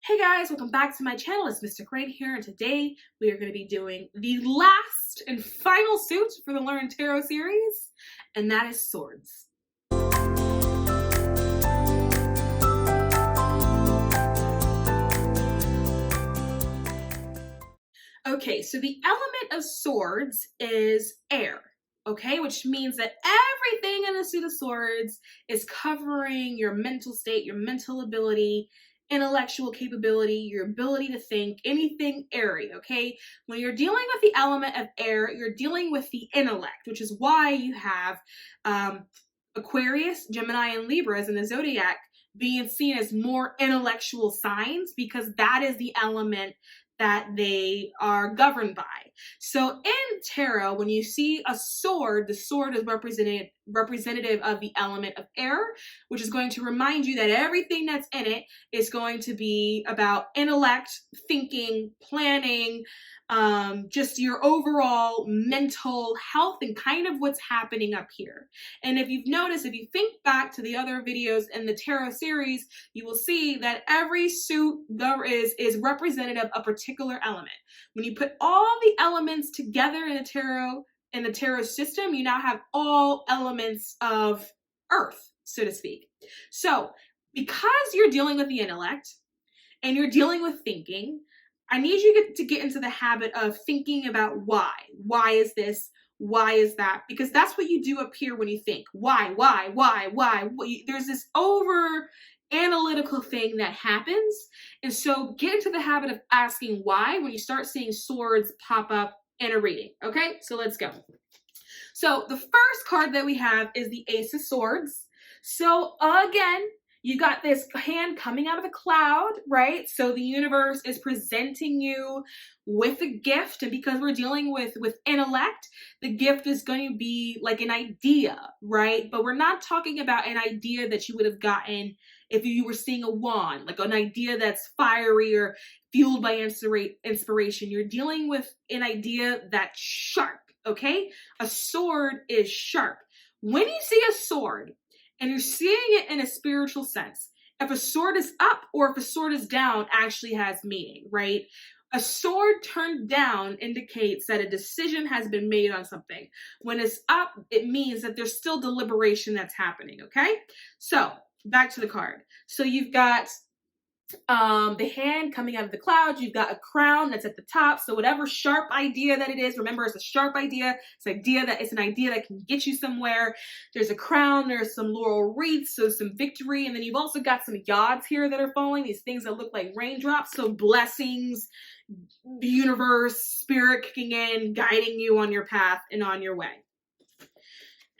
Hey guys, welcome back to my channel. It's Mystic Rain here, and today we are going to be doing the last and final suit for the Learn Tarot series, and that is swords. Okay, so the element of swords is air, okay, which means that everything in the suit of swords is covering your mental state, your mental ability, intellectual capability, your ability to think, anything airy, okay? When you're dealing with the element of air, you're dealing with the intellect, which is why you have Aquarius, Gemini, and Libras in the zodiac being seen as more intellectual signs, because that is the element that they are governed by. So in tarot, when you see a sword, the sword is representative of the element of air, which is going to remind you that everything that's in it is going to be about intellect, thinking, planning, just your overall mental health and kind of what's happening up here. And if you've noticed, if you think back to the other videos in the tarot series, you will see that every suit is representative of a particular element. When you put all the elements together in the tarot system, you now have all elements of earth, so to speak. So because you're dealing with the intellect and you're dealing with thinking, I need you to get into the habit of thinking about why. Why is this? Why is that? Because that's what you do up here when you think. Why? There's this over analytical thing that happens. And so get into the habit of asking why when you start seeing swords pop up in a reading. Okay, so let's go. So the first card that we have is the Ace of Swords. So again, you got this hand coming out of a cloud, right? So the universe is presenting you with a gift, and because we're dealing with intellect, the gift is going to be like an idea, right? But we're not talking about an idea that you would have gotten if you were seeing a wand, like an idea that's fiery or fueled by inspiration. You're dealing with an idea that's sharp, okay? A sword is sharp. When you see a sword, and you're seeing it in a spiritual sense, if a sword is up or if a sword is down actually has meaning, right? A sword turned down indicates that a decision has been made on something. When it's up, it means that there's still deliberation that's happening, okay? So back to the card. So you've got the hand coming out of the clouds. You've got a crown that's at the top. So whatever sharp idea that it is, remember, it's a sharp idea. It's an idea that can get you somewhere. There's a crown. There's some laurel wreaths, so some victory. And then you've also got some yods here that are falling. These things that look like raindrops. So blessings, the universe, spirit kicking in, guiding you on your path and on your way.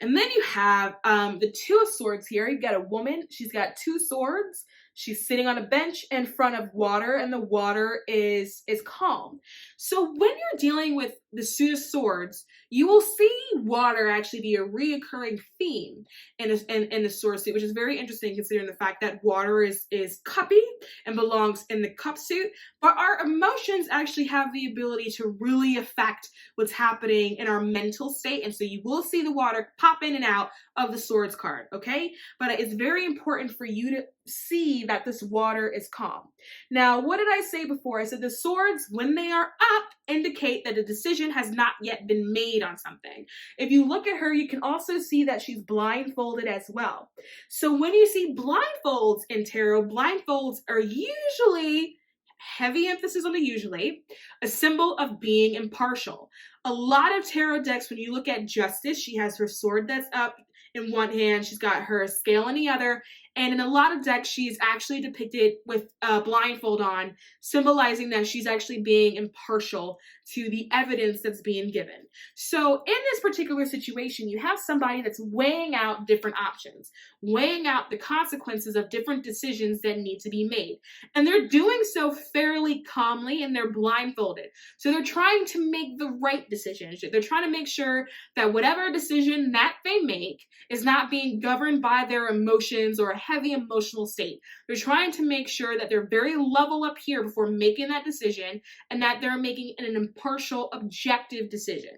And then you have the Two of Swords here. You've got a woman. She's got two swords. She's sitting on a bench in front of water, and the water is calm. So when you're dealing with the Suit of Swords, you will see water actually be a reoccurring theme in the sword suit, which is very interesting considering the fact that water is cuppy and belongs in the cup suit. But our emotions actually have the ability to really affect what's happening in our mental state. And so you will see the water pop in and out of the swords card, okay? But it's very important for you to see that this water is calm. Now, what did I say before? I said the swords, when they are up, indicate that a decision has not yet been made on something. If you look at her, you can also see that she's blindfolded as well. So when you see blindfolds in tarot, blindfolds are usually, heavy emphasis on the usually, a symbol of being impartial. A lot of tarot decks, when you look at Justice, she has her sword that's up in one hand, she's got her scale in the other, and in a lot of decks, she's actually depicted with a blindfold on, symbolizing that she's actually being impartial to the evidence that's being given. So in this particular situation, you have somebody that's weighing out different options, weighing out the consequences of different decisions that need to be made. And they're doing so fairly calmly, and they're blindfolded. So they're trying to make the right decisions. They're trying to make sure that whatever decision that they make is not being governed by their emotions or a heavy emotional state. They're trying to make sure that they're very level up here before making that decision, and that they're making an impartial, objective decision.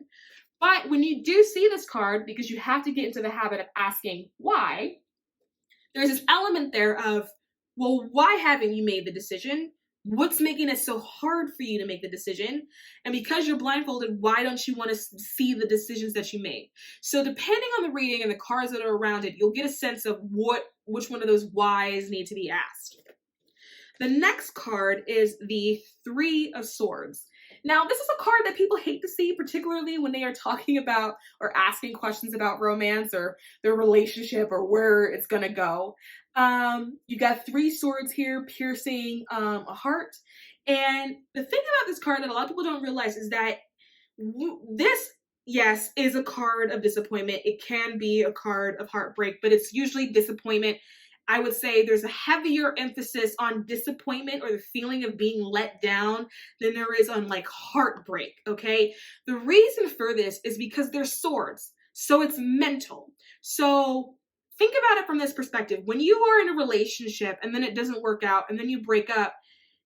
But when you do see this card, because you have to get into the habit of asking why, there's this element there of, well, why haven't you made the decision? What's making it so hard for you to make the decision? And because you're blindfolded, why don't you want to see the decisions that you made? So depending on the reading and the cards that are around it, you'll get a sense of which one of those whys need to be asked. The next card is the Three of Swords. Now, this is a card that people hate to see, particularly when they are talking about or asking questions about romance or their relationship or where it's going to go. You got three swords here piercing a heart. And the thing about this card that a lot of people don't realize is that this, yes, is a card of disappointment. It can be a card of heartbreak, but it's usually disappointment. I would say there's a heavier emphasis on disappointment or the feeling of being let down than there is on like heartbreak, okay? The reason for this is because they're swords, so it's mental. So think about it from this perspective. When you are in a relationship and then it doesn't work out and then you break up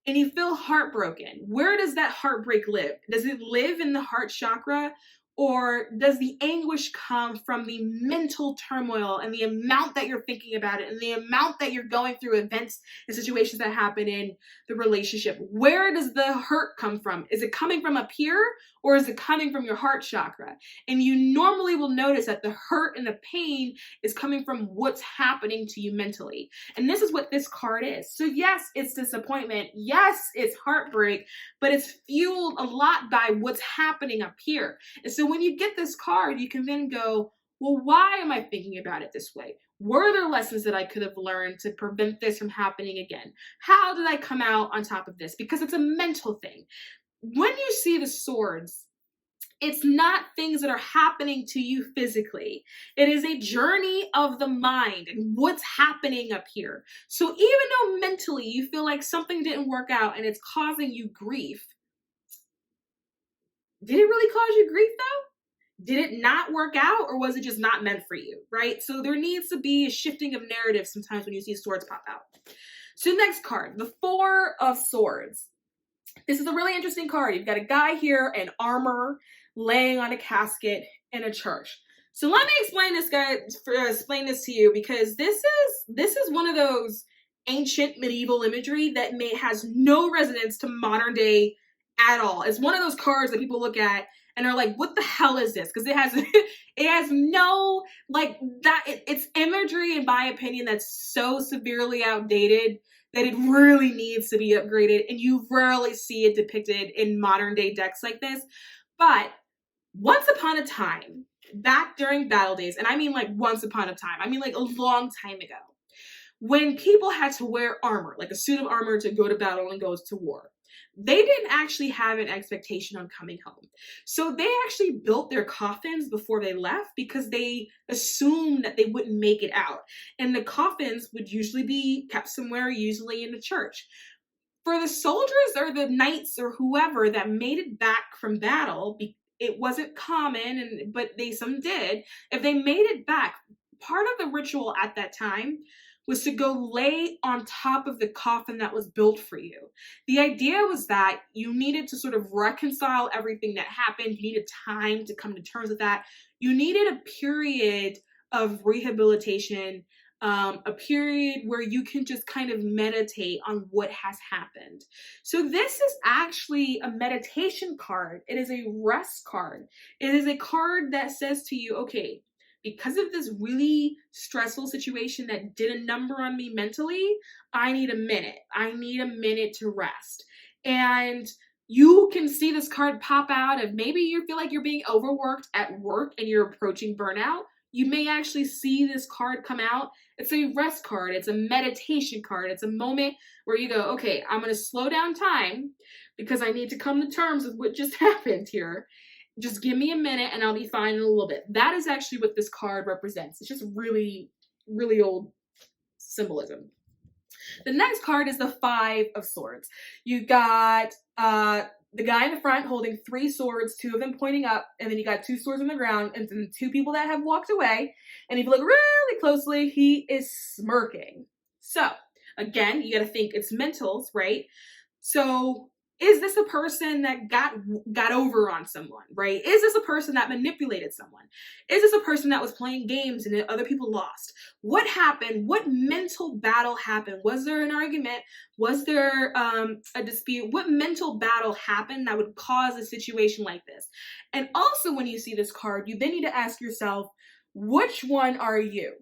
and you feel heartbroken, where does that heartbreak live? Does it live in the heart chakra? Or does the anguish come from the mental turmoil and the amount that you're thinking about it and the amount that you're going through events and situations that happen in the relationship? Where does the hurt come from? Is it coming from up here or is it coming from your heart chakra? And you normally will notice that the hurt and the pain is coming from what's happening to you mentally. And this is what this card is. So yes, it's disappointment. Yes, it's heartbreak, but it's fueled a lot by what's happening up here. And so when you get this card, you can then go, well, why am I thinking about it this way? Were there lessons that I could have learned to prevent this from happening again? How did I come out on top of this? Because it's a mental thing. When you see the swords, it's not things that are happening to you physically. It is a journey of the mind and what's happening up here. So even though mentally you feel like something didn't work out and it's causing you grief, did it really cause you grief though? Did it not work out or was it just not meant for you, right? So there needs to be a shifting of narrative sometimes when you see swords pop out. So next card, the Four of Swords. This is a really interesting card. You've got a guy here in armor laying on a casket in a church. So let me explain this to you because this is one of those ancient medieval imagery that has no resonance to modern day at all. It's one of those cards that people look at and are like, what the hell is this? Because it has no, like, that, it's imagery, in my opinion, that's so severely outdated that it really needs to be upgraded, and you rarely see it depicted in modern day decks like this. But once upon a time, back during battle days, and I mean like once upon a time, I mean like a long time ago, when people had to wear armor, like a suit of armor to go to battle and go to war, they didn't actually have an expectation on coming home. So they actually built their coffins before they left because they assumed that they wouldn't make it out. And the coffins would usually be kept somewhere, usually in a church. For the soldiers or the knights or whoever that made it back from battle, it wasn't common, but some did. If they made it back, part of the ritual at that time was to go lay on top of the coffin that was built for you. The idea was that you needed to sort of reconcile everything that happened. You needed time to come to terms with that. You needed a period of rehabilitation, a period where you can just kind of meditate on what has happened. So this is actually a meditation card. It is a rest card. It is a card that says to you, okay, because of this really stressful situation that did a number on me mentally, I need a minute. I need a minute to rest. And you can see this card pop out of maybe you feel like you're being overworked at work and you're approaching burnout. You may actually see this card come out. It's a rest card. It's a meditation card. It's a moment where you go, okay, I'm going to slow down time because I need to come to terms with what just happened here. Just give me a minute and I'll be fine in a little bit. That is actually what this card represents. It's just really, really old symbolism. The next card is the Five of Swords. You got the guy in the front holding three swords, two of them pointing up, and then you got two swords on the ground, and then two people that have walked away. And if you look really closely, he is smirking. So, again, you got to think it's mentals, right? So, Is this a person that got over on someone, right? Is this a person that manipulated someone? Is this a person that was playing games and other people lost? What happened? What mental battle happened? Was there an argument? Was there a dispute? What mental battle happened that would cause a situation like this? And also, when you see this card, you then need to ask yourself, which one are you?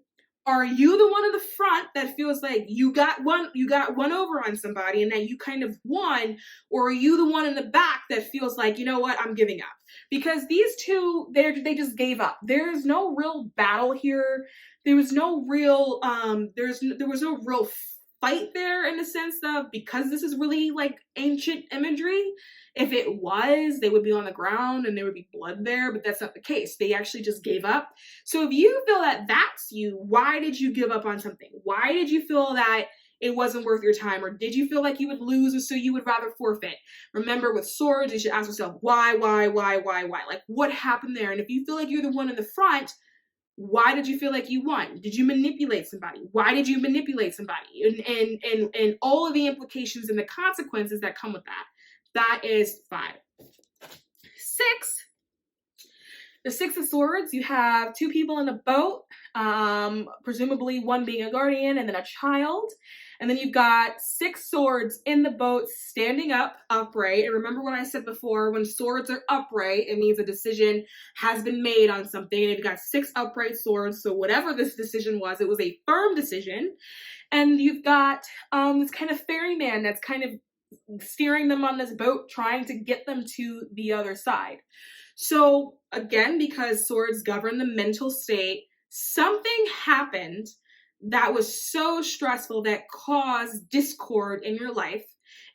Are you the one in the front that feels like you got one over on somebody and that you kind of won? Or are you the one in the back that feels like, you know what, I'm giving up? Because these two, they just gave up. There's no real battle here. There was no real, there was no real fight there, in the sense of, because this is really like ancient imagery. If it was, they would be on the ground and there would be blood there, but that's not the case. They actually just gave up. So if you feel that that's you, why did you give up on something? Why did you feel that it wasn't worth your time? Or did you feel like you would lose, or so you would rather forfeit? Remember, with swords, you should ask yourself, why? Like, what happened there? And if you feel like you're the one in the front, why did you feel like you won? Did you manipulate somebody? Why did you manipulate somebody? And all of the implications and the consequences that come with that. That is 5. 6. The 6 of Swords, you have 2 people in a boat, presumably one being a guardian and then a child. And then you've got 6 swords in the boat standing up, upright. And remember what I said before, when swords are upright, it means a decision has been made on something. And you've got 6 upright swords. So whatever this decision was, it was a firm decision. And you've got this kind of ferryman that's kind of steering them on this boat, trying to get them to the other side. So again, because swords govern the mental state, something happened that was so stressful that caused discord in your life,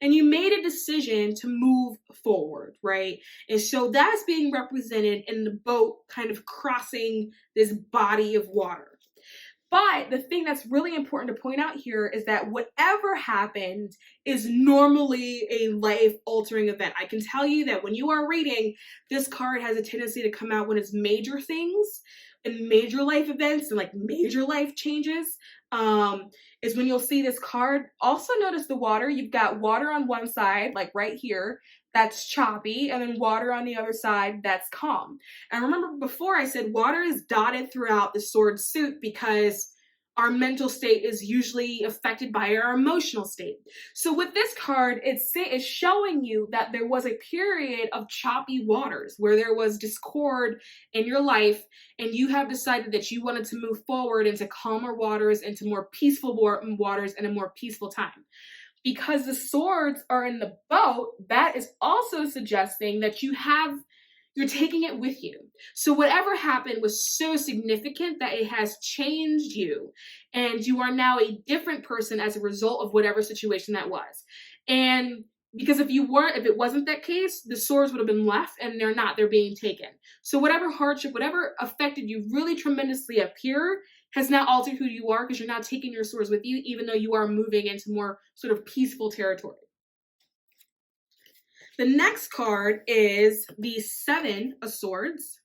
and you made a decision to move forward, right? And so that's being represented in the boat kind of crossing this body of water. But the thing that's really important to point out here is that whatever happened is normally a life-altering event. I can tell you that when you are reading, this card has a tendency to come out when it's major things and major life events and like major life changes, is when you'll see this card. Also notice the water. You've got water on one side, like right here, that's choppy, and then water on the other side that's calm. And remember before I said water is dotted throughout the sword suit because our mental state is usually affected by our emotional state. So with this card, it's showing you that there was a period of choppy waters where there was discord in your life, and you have decided that you wanted to move forward into calmer waters, into more peaceful waters, and a more peaceful time. Because the swords are in the boat, that is also suggesting that you're taking it with you. So whatever happened was so significant that it has changed you, and you are now a different person as a result of whatever situation that was. And because if it wasn't that case, the swords would have been left, and they're not, they're being taken. So whatever hardship, whatever affected you really tremendously up here has now altered who you are, because you're now taking your swords with you, even though you are moving into more sort of peaceful territory. The next card is the 7 of Swords.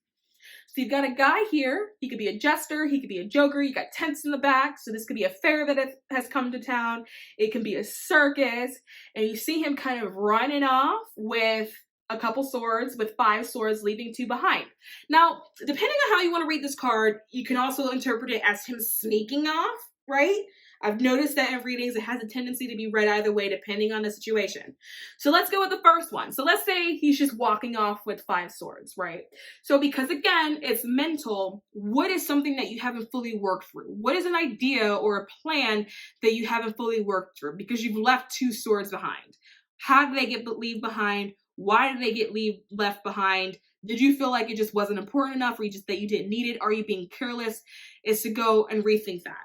So you've got a guy here. He could be a jester. He could be a joker. You got tents in the back. So this could be a fair that has come to town. It can be a circus. And you see him kind of running off with a couple swords, with 5 swords, leaving 2 behind. Now, depending on how you want to read this card, you can also interpret it as him sneaking off, right? I've noticed that in readings, it has a tendency to be read either way, depending on the situation. So let's go with the first one. So let's say he's just walking off with 5 swords, right? So because again, it's mental, what is something that you haven't fully worked through? What is an idea or a plan that you haven't fully worked through? Because you've left 2 swords behind. How did they leave behind? Why did they get left behind? Did you feel like it just wasn't important enough, or that you didn't need it? Are you being careless? Is to go and rethink that.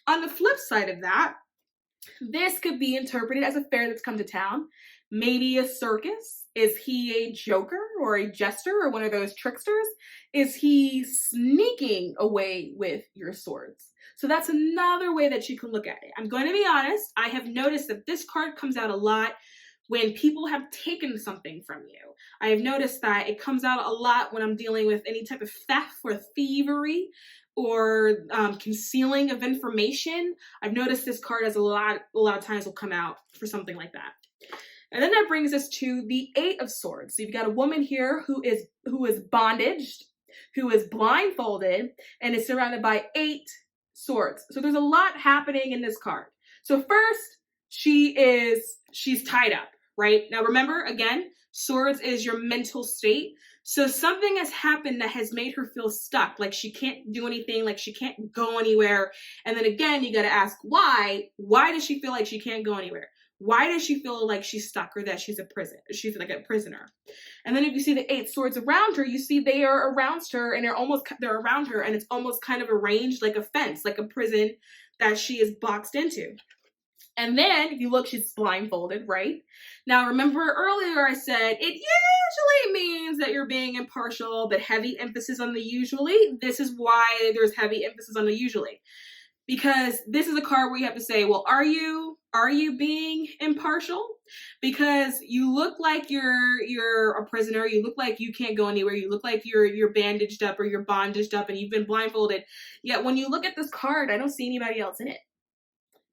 On the flip side of that, this could be interpreted as a fair that's come to town. Maybe a circus. Is he a joker or a jester or one of those tricksters? Is he sneaking away with your swords? So that's another way that you can look at it. I'm going to be honest, I have noticed that this card comes out a lot when people have taken something from you. I have noticed that it comes out a lot when I'm dealing with any type of theft or thievery, or concealing of information. I've noticed this card as a lot of times will come out for something like that. And then that brings us to the Eight of Swords. So you've got a woman here who is bondaged, who is blindfolded, and is surrounded by 8 swords. So there's a lot happening in this card. So first, she's tied up, right? Now remember, again, swords is your mental state. So something has happened that has made her feel stuck, like she can't do anything, like she can't go anywhere. And then again, you got to ask why. Why does she feel like she can't go anywhere? Why does she feel like she's stuck or that she's like a prisoner? And then if you see the 8 swords around her, you see they are around her and they're around her, and it's almost kind of arranged like a fence, like a prison that she is boxed into. And then if you look, she's blindfolded, right? Now remember earlier I said it usually means that you're being impartial, but heavy emphasis on the usually. This is why there's heavy emphasis on the usually. Because this is a card where you have to say, well, are you being impartial? Because you look like you're a prisoner. You look like you can't go anywhere. You look like you're bandaged up or you're bondaged up and you've been blindfolded. Yet when you look at this card, I don't see anybody else in it.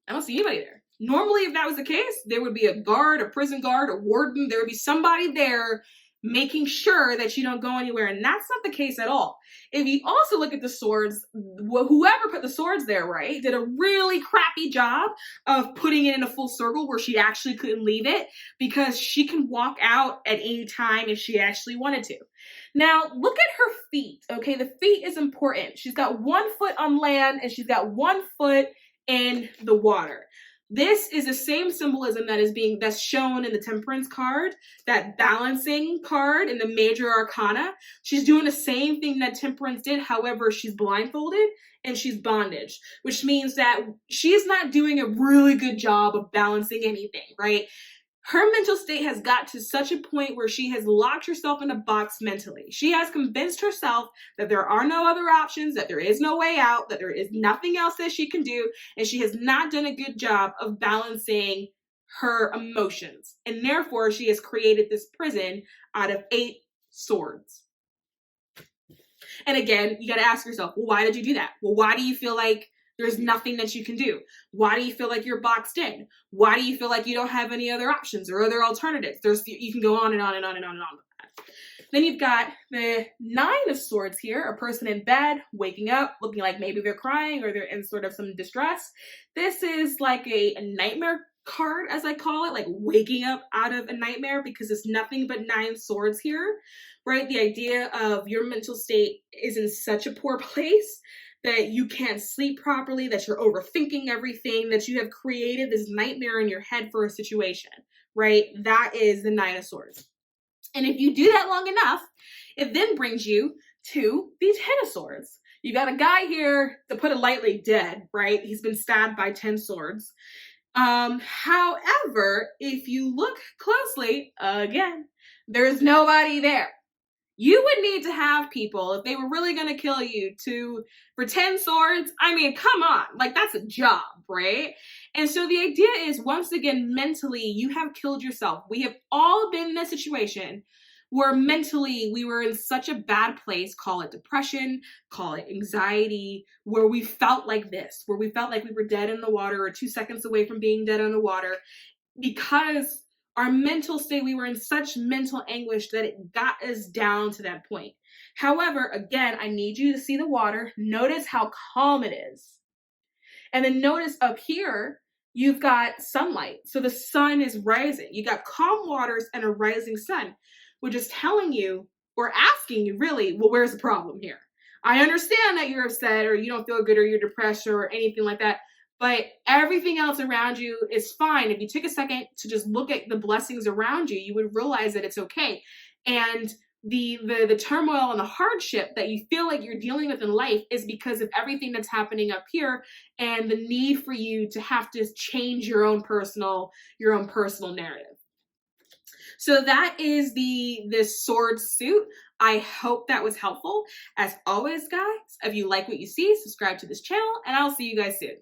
I don't see anybody there. Normally, if that was the case, there would be a guard, a prison guard, a warden. There would be somebody there making sure that you don't go anywhere. And that's not the case at all. If you also look at the swords, whoever put the swords there, right, did a really crappy job of putting it in a full circle where she actually couldn't leave it, because she can walk out at any time if she actually wanted to. Now, look at her feet, okay? The feet is important. She's got 1 foot on land and she's got 1 foot in the water. This is the same symbolism that's shown in the Temperance card, that balancing card in the Major Arcana. She's doing the same thing that Temperance did. However, she's blindfolded and she's bondaged, which means that she's not doing a really good job of balancing anything, right? Her mental state has got to such a point where she has locked herself in a box mentally. She has convinced herself that there are no other options, that there is no way out, that there is nothing else that she can do, and she has not done a good job of balancing her emotions. And therefore, she has created this prison out of 8 swords. And again, you got to ask yourself, well, why did you do that? Well, why do you feel like there's nothing that you can do? Why do you feel like you're boxed in? Why do you feel like you don't have any other options or other alternatives? You can go on and on and on and on and on with that. Then you've got the 9 of Swords here, a person in bed, waking up, looking like maybe they're crying or they're in sort of some distress. This is like a nightmare card, as I call it, like waking up out of a nightmare, because it's nothing but 9 swords here, right? The idea of your mental state is in such a poor place that you can't sleep properly, that you're overthinking everything, that you have created this nightmare in your head for a situation, right? That is the 9 of Swords. And if you do that long enough, it then brings you to the 10 of Swords. You got a guy here, to put it lightly, dead, right? He's been stabbed by 10 swords. However, if you look closely, again, there's nobody there. You would need to have people, if they were really going to kill you, for 10 swords. I mean, come on, like that's a job, right? And so the idea is, once again, mentally, you have killed yourself. We have all been in a situation where mentally we were in such a bad place, call it depression, call it anxiety, where we felt like this, where we felt like we were dead in the water or 2 seconds away from being dead in the water, because our mental state, we were in such mental anguish that it got us down to that point. However, again, I need you to see the water. Notice how calm it is. And then notice up here, you've got sunlight. So the sun is rising. You got calm waters and a rising sun, which is telling you, or asking you really, well, where's the problem here? I understand that you're upset or you don't feel good or you're depressed or anything like that, but everything else around you is fine. If you take a second to just look at the blessings around you, you would realize that it's okay. And the turmoil and the hardship that you feel like you're dealing with in life is because of everything that's happening up here and the need for you to have to change your own personal narrative. So that is this sword suit. I hope that was helpful. As always, guys, if you like what you see, subscribe to this channel, and I'll see you guys soon.